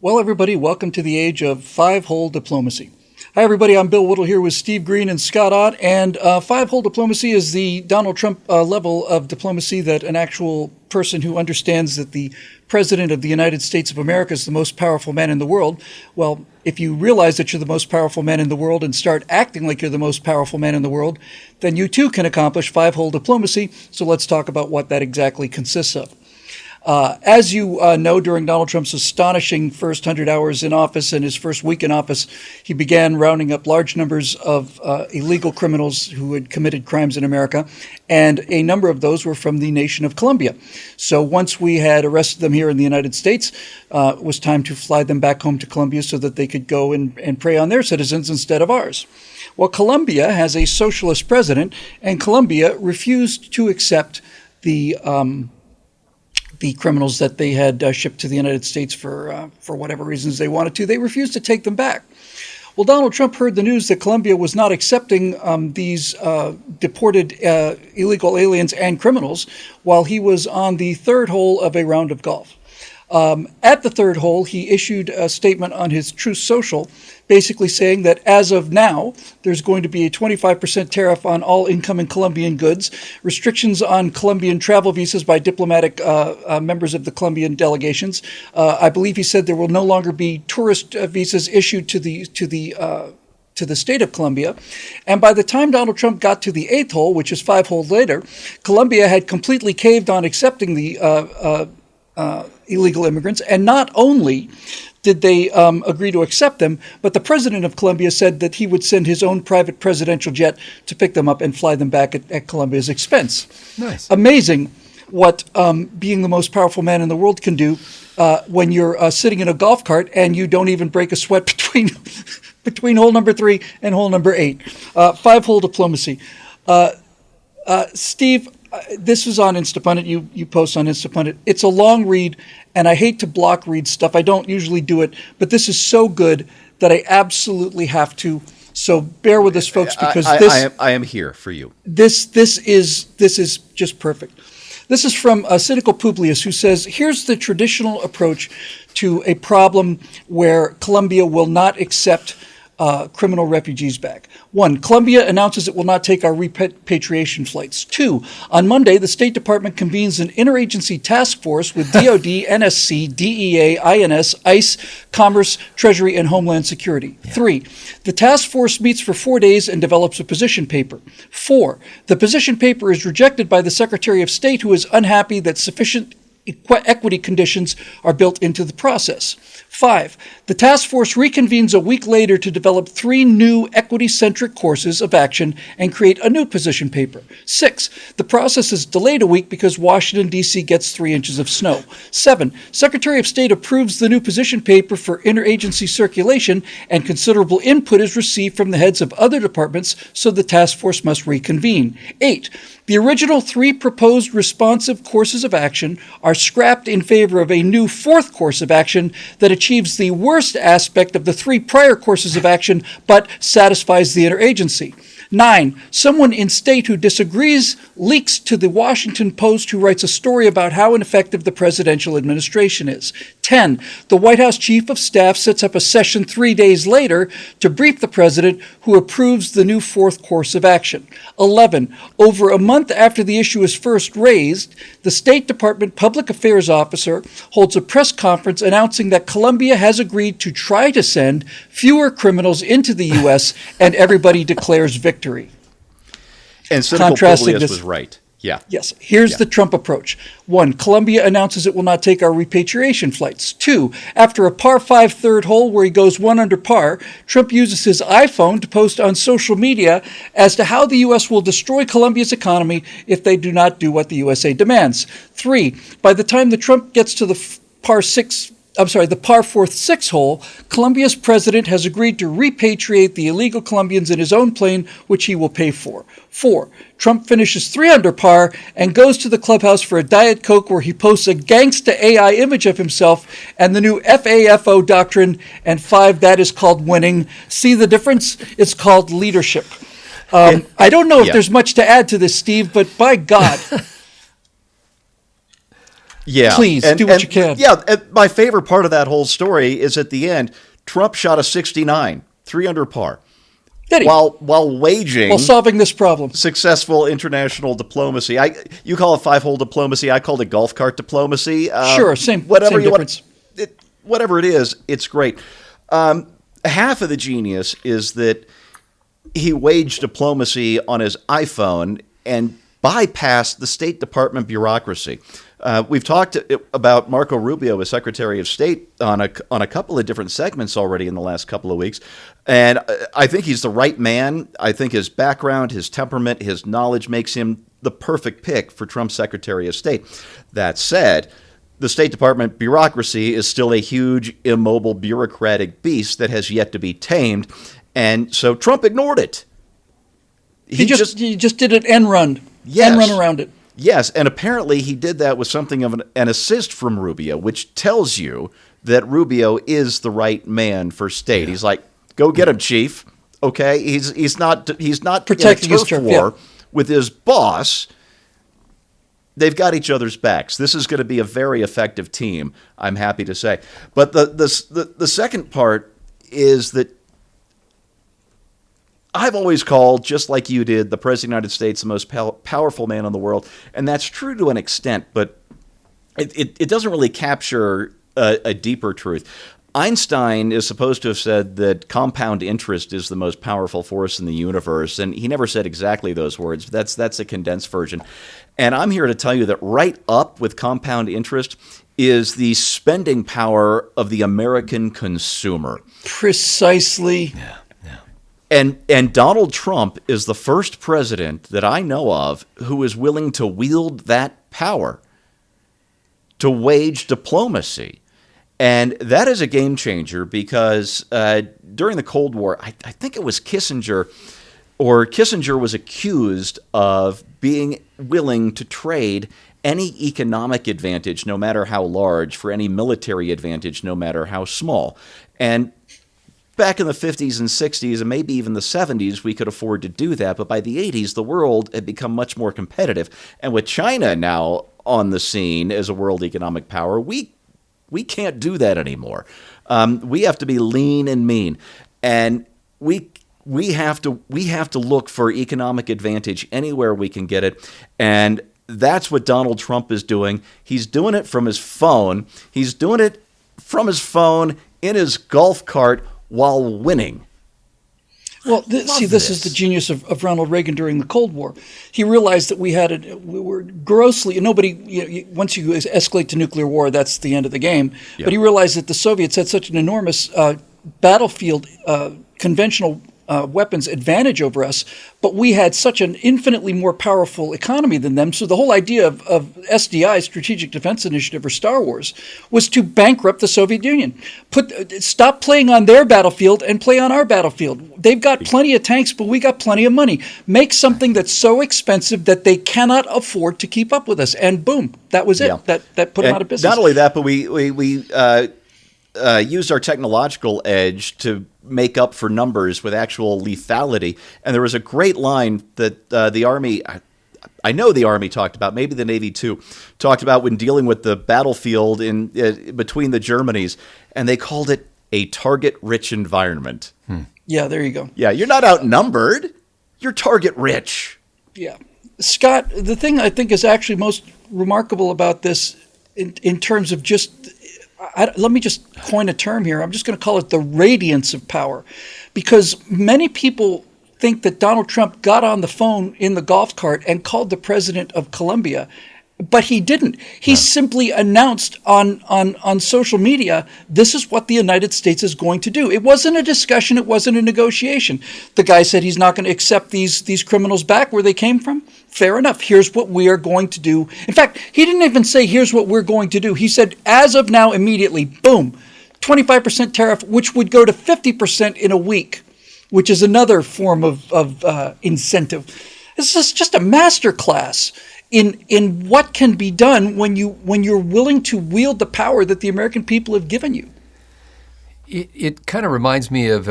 Well, everybody, welcome to the age of five-hole diplomacy. Hi, everybody. I'm Bill Whittle here with Steve Green and Scott Ott. And five-hole diplomacy is the Donald Trump level of diplomacy that an actual person who understands that the President of the United States of America is the most powerful man in the world. Well, if you realize that you're the most powerful man in the world and start acting like you're the most powerful man in the world, then you too can accomplish five-hole diplomacy. So let's talk about what that exactly consists of. As you know, during Donald Trump's astonishing first 100 hours in office and his first week in office, he began rounding up large numbers of illegal criminals who had committed crimes in America, and a number of those were from the Nation of Colombia. So once we had arrested them here in the United States, it was time to fly them back home to Colombia so that they could go and prey on their citizens instead of ours. Well, Colombia has a socialist president, and Colombia refused to accept the criminals that they had shipped to the United States for whatever reasons they wanted to. They refused to take them back. Well, Donald Trump heard the news that Colombia was not accepting these deported illegal aliens and criminals while he was on the third hole of a round of golf. At the third hole, he issued a statement on his Truth Social, basically saying that as of now, there's going to be a 25% tariff on all incoming Colombian goods, restrictions on Colombian travel visas by diplomatic members of the Colombian delegations. I believe he said there will no longer be tourist visas issued to the state of Colombia. And by the time Donald Trump got to the eighth hole, which is 5 holes later, Colombia had completely caved on accepting the illegal immigrants. And not only did they agree to accept them, but the president of Colombia said that he would send his own private presidential jet to pick them up and fly them back at Colombia's expense. Nice. Amazing what being the most powerful man in the world can do when you're sitting in a golf cart and you don't even break a sweat between hole number 3 and hole number 8. 5-hole diplomacy. Steve, this is on Instapundit. You post on Instapundit. It's a long read, and I hate to block read stuff. I don't usually do it, but this is so good that I absolutely have to. So bear with us, folks, because I am here for you. This is just perfect. This is from Cynical Publius, who says, here's the traditional approach to a problem where Colombia will not accept criminal refugees back. 1, Colombia announces it will not take our repatriation flights. 2, on Monday, the State Department convenes an interagency task force with DOD, NSC, DEA, INS, ICE, Commerce, Treasury, and Homeland Security. 3, the task force meets for 4 days and develops a position paper. 4, the position paper is rejected by the Secretary of State, who is unhappy that sufficient equity conditions are built into the process. 5, the task force reconvenes a week later to develop 3 new equity-centric courses of action and create a new position paper. 6, the process is delayed a week because Washington, D.C. gets 3 inches of snow. 7, Secretary of State approves the new position paper for interagency circulation, and considerable input is received from the heads of other departments, so the task force must reconvene. 8, the original 3 proposed responsive courses of action are scrapped in favor of a new 4th course of action that achieves the worst aspect of the 3 prior courses of action but satisfies the interagency. 9, someone in state who disagrees leaks to the Washington Post, who writes a story about how ineffective the presidential administration is. 10, the White House Chief of Staff sets up a session 3 days later to brief the president, who approves the new 4th course of action. 11, over a month after the issue is first raised, the State Department Public Affairs Officer holds a press conference announcing that Colombia has agreed to try to send fewer criminals into the U.S., and everybody declares victory. And Cynical Publius was right. Yeah. Yes. Here's the Trump approach. 1, Colombia announces it will not take our repatriation flights. 2, after a par 5 third hole where he goes 1 under par, Trump uses his iPhone to post on social media as to how the U.S. will destroy Colombia's economy if they do not do what the USA demands. 3, by the time the Trump gets to the par 4th 6 hole, Colombia's president has agreed to repatriate the illegal Colombians in his own plane, which he will pay for. 4, Trump finishes 3 under par and goes to the clubhouse for a Diet Coke, where he posts a gangsta AI image of himself and the new FAFO doctrine. And 5, that is called winning. See the difference? It's called leadership. I don't know if there's much to add to this, Steve, but by God. Yeah. Please, do what you can. Yeah, and my favorite part of that whole story is at the end, Trump shot a 69, 3 under par. Did he? While waging... While solving this problem. Successful international diplomacy. You call it 5-hole diplomacy, I called it golf cart diplomacy. Sure, same difference. Whatever it is, it's great. Half of the genius is that he waged diplomacy on his iPhone and bypassed the State Department bureaucracy. We've talked about Marco Rubio as Secretary of State on a couple of different segments already in the last couple of weeks, and I think he's the right man. I think his background, his temperament, his knowledge makes him the perfect pick for Trump's Secretary of State. That said, the State Department bureaucracy is still a huge, immobile, bureaucratic beast that has yet to be tamed, and so Trump ignored it. He just did an end run. Yes. End run around it. Yes, and apparently he did that with something of an assist from Rubio, which tells you that Rubio is the right man for state. Yeah. He's like, go get him, chief. Okay, he's not protecting his turf war with his boss. They've got each other's backs. This is going to be a very effective team, I'm happy to say. But the second part is that I've always called, just like you did, the President of the United States the most powerful man in the world. And that's true to an extent, but it doesn't really capture a deeper truth. Einstein is supposed to have said that compound interest is the most powerful force in the universe, and he never said exactly those words. That's a condensed version. And I'm here to tell you that right up with compound interest is the spending power of the American consumer. Precisely. Yeah. And Donald Trump is the first president that I know of who is willing to wield that power to wage diplomacy. And that is a game changer because during the Cold War, I think it was Kissinger was accused of being willing to trade any economic advantage, no matter how large, for any military advantage, no matter how small. And back in the 50s and 60s and maybe even the 70s, we could afford to do that. But by the 80s, the world had become much more competitive. And with China now on the scene as a world economic power, we can't do that anymore. We have to be lean and mean. And we have to look for economic advantage anywhere we can get it. And that's what Donald Trump is doing. He's doing it from his phone. He's doing it from his phone in his golf cart while winning. Well, this is the genius of Ronald Reagan during the Cold War. He realized that we were grossly, once you escalate to nuclear war, that's the end of the game. Yep. But he realized that the Soviets had such an enormous battlefield conventional weapons advantage over us, but we had such an infinitely more powerful economy than them. So the whole idea of SDI, Strategic Defense Initiative, or Star Wars, was to bankrupt the Soviet Union. Stop playing on their battlefield and play on our battlefield. They've got plenty of tanks, but we got plenty of money. Make something that's so expensive that they cannot afford to keep up with us. And boom, that was it. Yeah. That put them out of business. Not only that, but we used our technological edge to make up for numbers with actual lethality. And there was a great line that the Army, I know the Army talked about, maybe the Navy too, talked about when dealing with the battlefield in between the Germanys, and they called it a target-rich environment. Yeah, there you go. Yeah, you're not outnumbered. You're target-rich. Yeah. Scott, the thing I think is actually most remarkable about this in terms of just... let me just coin a term here. I'm just going to call it the radiance of power, because many people think that Donald Trump got on the phone in the golf cart and called the president of Colombia, but he didn't. He simply announced on social media, this is what the United States is going to do. It wasn't a discussion. It wasn't a negotiation. The guy said he's not going to accept these criminals back where they came from. Fair enough. Here's what we are going to do. In fact, he didn't even say, here's what we're going to do. He said, as of now, immediately, boom, 25% tariff, which would go to 50% in a week, which is another form of incentive. This is just a masterclass in what can be done when you're willing to wield the power that the American people have given you. It kind of reminds me of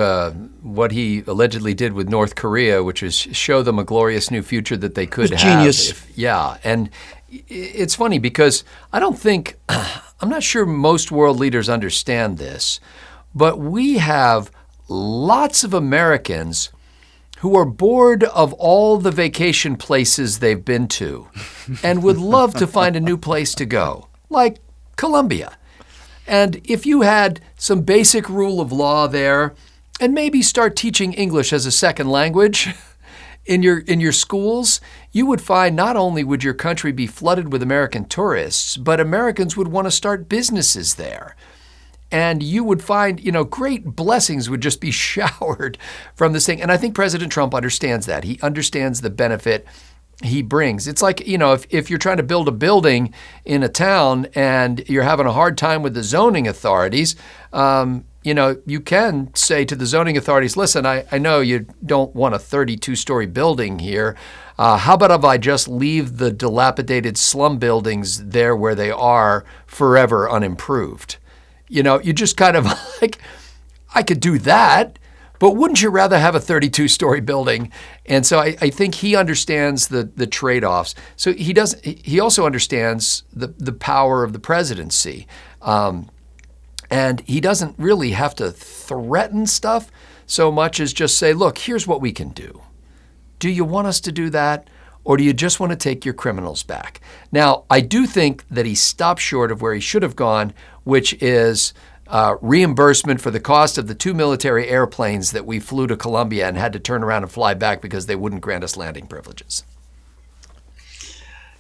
what he allegedly did with North Korea, which is show them a glorious new future that they could have. Genius. And it's funny because I'm not sure most world leaders understand this, but we have lots of Americans who are bored of all the vacation places they've been to and would love to find a new place to go, like Colombia. And if you had some basic rule of law there and maybe start teaching English as a second language in your schools, you would find not only would your country be flooded with American tourists, but Americans would want to start businesses there. And you would find, great blessings would just be showered from this thing. And I think President Trump understands that. He understands the benefit he brings. It's like, if you're trying to build a building in a town and you're having a hard time with the zoning authorities, you can say to the zoning authorities, listen, I know you don't want a 32-story building here. How about if I just leave the dilapidated slum buildings there where they are forever unimproved? You just kind of like, I could do that. But wouldn't you rather have a 32-story building? And so I think he understands the trade-offs. So he also understands the power of the presidency. And he doesn't really have to threaten stuff so much as just say, look, here's what we can do. Do you want us to do that? Or do you just want to take your criminals back? Now, I do think that he stopped short of where he should have gone, which is reimbursement for the cost of the 2 military airplanes that we flew to Colombia and had to turn around and fly back because they wouldn't grant us landing privileges.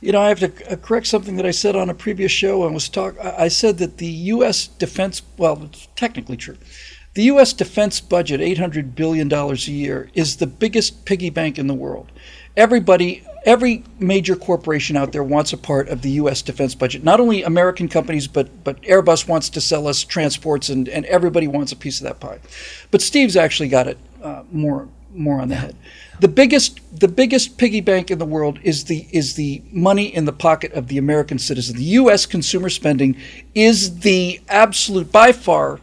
I have to correct something that I said on a previous show. I said that the U.S. defense, well, it's technically true. The U.S. defense budget, $800 billion a year, is the biggest piggy bank in the world. Every major corporation out there wants a part of the U.S. defense budget. Not only American companies, but Airbus wants to sell us transports, and everybody wants a piece of that pie. But Steve's actually got it more on the head. The biggest piggy bank in the world is the money in the pocket of the American citizen. The U.S. consumer spending is the absolute, by far,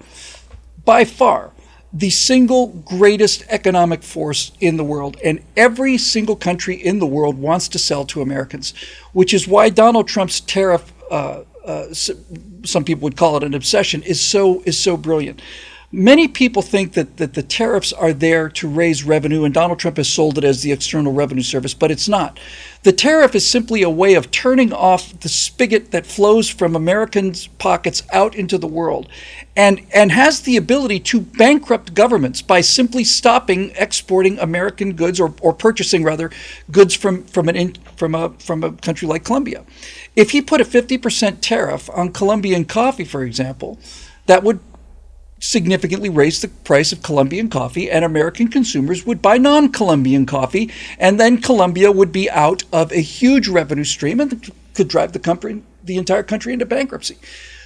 the single greatest economic force in the world, and every single country in the world wants to sell to Americans, which is why Donald Trump's tariff, some people would call it an obsession, is so brilliant. Many people think that the tariffs are there to raise revenue, and Donald Trump has sold it as the External Revenue Service, but it's not. The tariff is simply a way of turning off the spigot that flows from Americans' pockets out into the world, and has the ability to bankrupt governments by simply stopping exporting American goods or purchasing rather goods from a country like Colombia. If he put a 50% tariff on Colombian coffee, for example, that would significantly raise the price of Colombian coffee, and American consumers would buy non-Colombian coffee, and then Colombia would be out of a huge revenue stream and could drive the entire country into bankruptcy.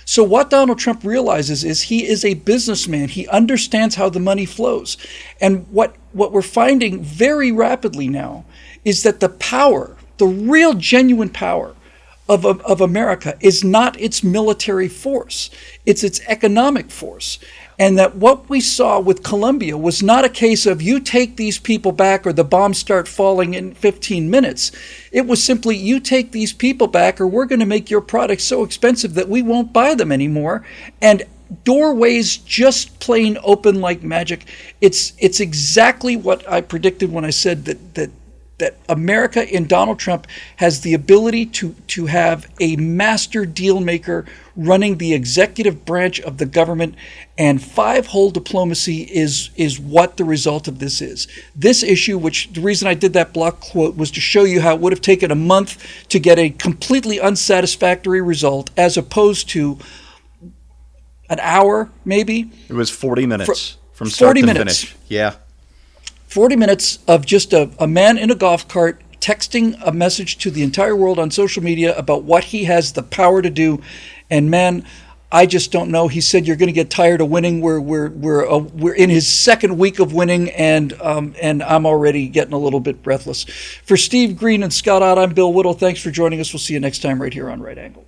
So what Donald Trump realizes is he is a businessman. He understands how the money flows. And what we're finding very rapidly now is that the power, the real genuine power of America is not its military force, it's its economic force. And that what we saw with Colombia was not a case of you take these people back or the bombs start falling in 15 minutes. It was simply you take these people back or we're going to make your products so expensive that we won't buy them anymore. And doorways just plain open like magic. It's exactly what I predicted when I said that America in Donald Trump has the ability to have a master deal maker running the executive branch of the government, and five-hole diplomacy is what the result of this is. This issue, which the reason I did that block quote was to show you how it would have taken a month to get a completely unsatisfactory result, as opposed to an hour, maybe. It was 40 minutes from start to finish. Yeah. 40 minutes of just a man in a golf cart texting a message to the entire world on social media about what he has the power to do. And man, I just don't know. He said you're going to get tired of winning. We're in his second week of winning, and I'm already getting a little bit breathless. For Steve Green and Scott Ott, I'm Bill Whittle. Thanks for joining us. We'll see you next time right here on Right Angle.